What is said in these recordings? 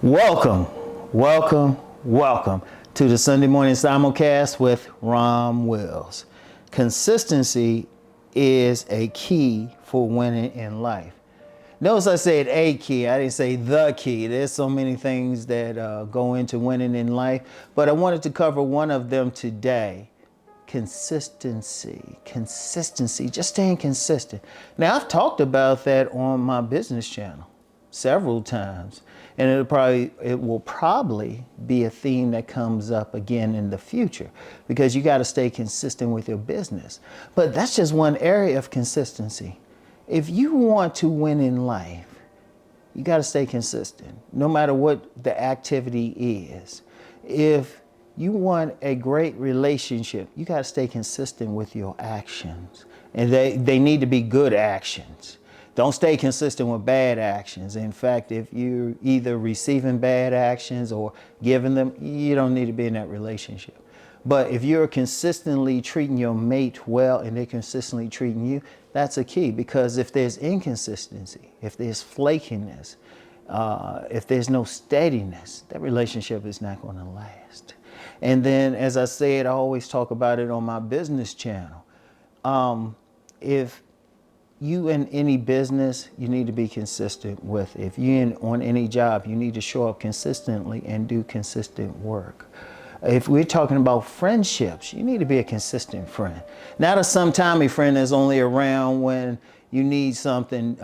Welcome, welcome to the Sunday morning simulcast with Rom Wills. Consistency is a key for winning in life. Notice I said a key, I didn't say the key. There's so many things that go into winning in life, but I wanted to cover one of them today. Consistency, just staying consistent. Now, I've talked about that on my business channel several times, and it will probably be a theme that comes up again in the future, because you got to stay consistent with your business. But that's just one area of consistency. If you want to win in life, you got to stay consistent, no matter what the activity is. If you want a great relationship, you got to stay consistent with your actions. And they need to be good actions. Don't stay consistent with bad actions. In fact, if you're either receiving bad actions or giving them, you don't need to be in that relationship. But if you're consistently treating your mate well and they're consistently treating you, that's a key. Because if there's inconsistency, if there's flakiness, if there's no steadiness, that relationship is not going to last. And then, as I said, I always talk about it on my business channel. If you in any business, you need to be consistent with it. If you're on any job, you need to show up consistently and do consistent work. If we're talking about friendships, you need to be a consistent friend. Not a sometimey friend that's only around when you need something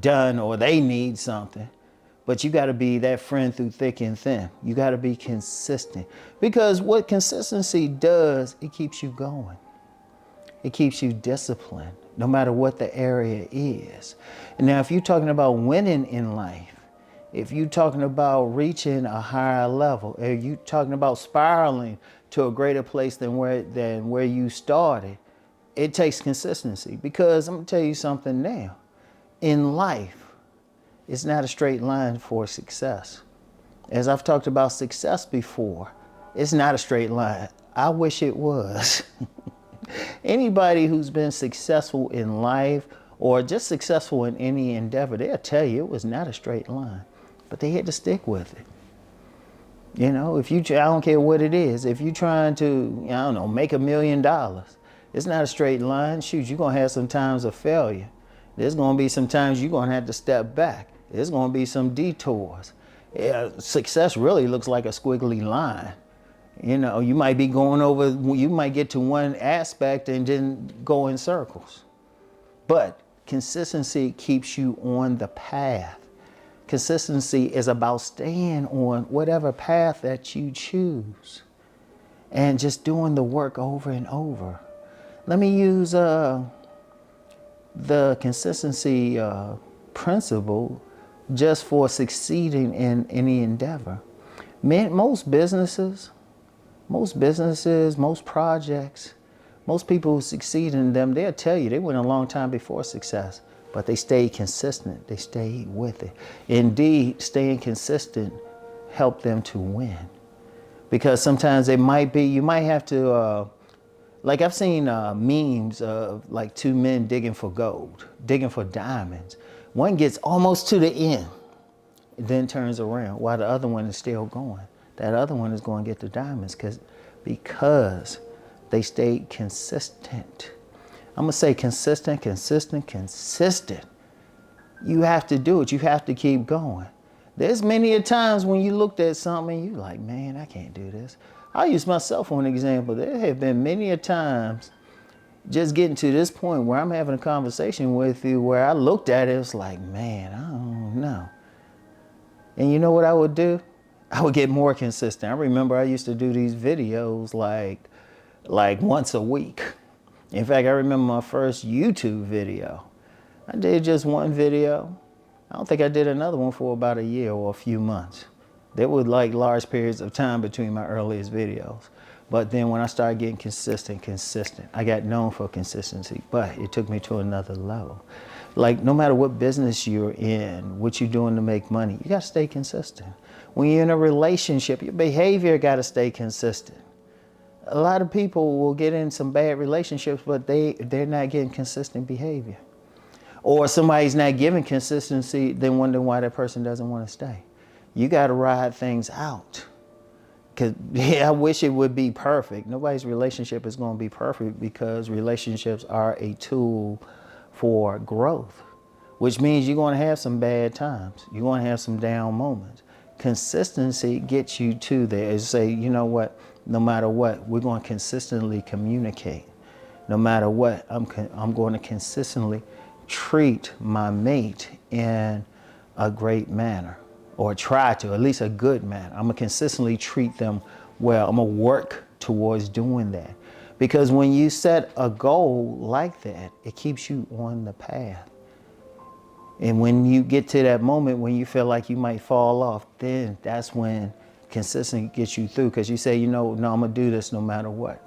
done or they need something. But you got to be that friend through thick and thin. You got to be consistent. Because what consistency does, it keeps you going. It keeps you disciplined, no matter what the area is. And now, if you're talking about winning in life, if you're talking about reaching a higher level, if you're talking about spiraling to a greater place than where you started, it takes consistency. Because I'm going to tell you something now. In life, it's not a straight line for success. As I've talked about success before, it's not a straight line. I wish it was. Anybody who's been successful in life or just successful in any endeavor, they'll tell you it was not a straight line, but they had to stick with it. You know, I don't care what it is, if you're trying to, make $1 million, it's not a straight line. Shoot, you're going to have some times of failure. There's going to be some times you're going to have to step back. There's going to be some detours. Success really looks like a squiggly line. You might be you might get to one aspect and then go in circles. But consistency keeps you on the path. Consistency is about staying on whatever path that you choose and just doing the work over and over. Let me use the consistency principle just for succeeding in any endeavor. Most businesses, most projects, most people who succeed in them, they'll tell you they went a long time before success, but they stayed consistent. They stayed with it. Indeed, staying consistent helped them to win. Because sometimes you might have to, like I've seen memes of like two men digging for gold, digging for diamonds. One gets almost to the end, then turns around while the other one is still going. That other one is going to get the diamonds because they stayed consistent. I'm going to say consistent. You have to do it. You have to keep going. There's many a times when you looked at something and you're like, man, I can't do this. I'll use myself for an example. There have been many a times just getting to this point where I'm having a conversation with you where I looked at it, it was like, man, I don't know. And you know what I would do? I would get more consistent. I remember I used to do these videos like once a week. In fact, I remember my first YouTube video. I did just one video. I don't think I did another one for about a year or a few months. There were like large periods of time between my earliest videos. But then when I started getting consistent, I got known for consistency, but it took me to another level. Like no matter what business you're in, what you're doing to make money, you got to stay consistent. When you're in a relationship, your behavior got to stay consistent. A lot of people will get in some bad relationships, but they're not getting consistent behavior. Or somebody's not giving consistency, then wonder why that person doesn't want to stay. You got to ride things out. Cause yeah, I wish it would be perfect. Nobody's relationship is going to be perfect, because relationships are a tool for growth, which means you're going to have some bad times. You're going to have some down moments. Consistency gets you to there. Is say, you know what, no matter what, we're going to consistently communicate. No matter what, I'm going to consistently treat my mate in a great manner, or try to, at least a good manner. I'm gonna consistently treat them well. I'm gonna work towards doing that. Because when you set a goal like that, it keeps you on the path. And when you get to that moment when you feel like you might fall off, then that's when consistency gets you through. Because you say, you know, no, I'm gonna do this no matter what.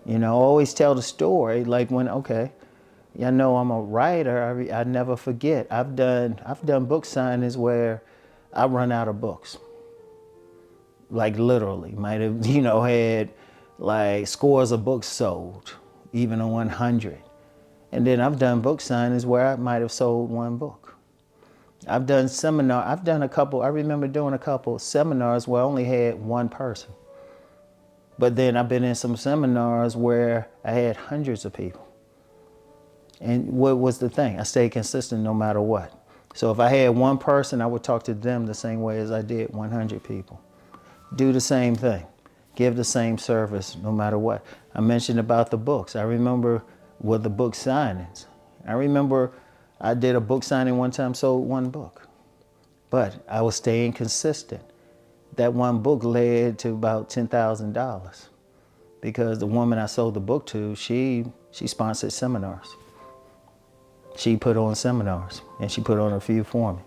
You know, always tell the story, like when, okay, I know I'm a writer. I never forget. I've done book signings where I run out of books. Like literally, might have, you know, had like scores of books sold, even a 100. And then I've done book signings where I might have sold one book. I've done a couple. I remember doing a couple seminars where I only had one person. But then I've been in some seminars where I had hundreds of people. And what was the thing? I stayed consistent no matter what. So if I had one person, I would talk to them the same way as I did 100 people. Do the same thing. Give the same service no matter what. I mentioned about the books. I remember with the book signings. I remember I did a book signing one time, sold one book. But I was staying consistent. That one book led to about $10,000, because the woman I sold the book to, she sponsored seminars. She put on seminars, and she put on a few for me.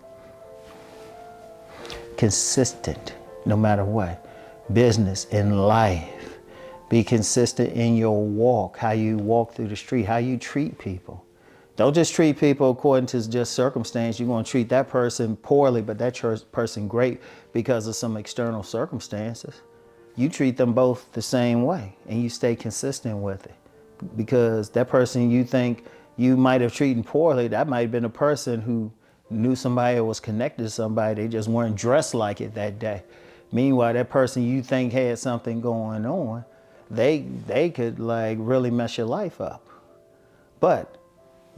Consistent, no matter what. Business and life. Be consistent in your walk, how you walk through the street, how you treat people. Don't just treat people according to just circumstance. You're going to treat that person poorly, but that person great because of some external circumstances. You treat them both the same way, and you stay consistent with it. Because that person you think you might have treated poorly, that might have been a person who knew somebody or was connected to somebody. They just weren't dressed like it that day. Meanwhile, that person you think had something going on, they could like really mess your life up. But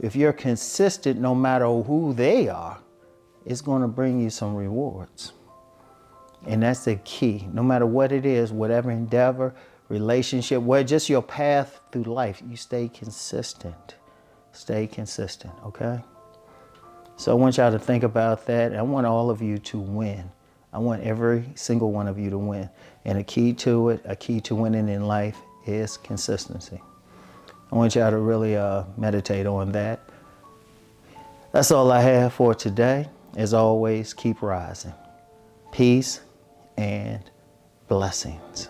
if you're consistent, no matter who they are, it's going to bring you some rewards. And that's the key. No matter what it is, whatever endeavor, relationship, where just your path through life, you stay consistent. Stay consistent, okay? So I want y'all to think about that. I want all of you to win. I want every single one of you to win. And a key to winning in life is consistency. I want y'all to really meditate on that. That's all I have for today. As always, keep rising. Peace and blessings.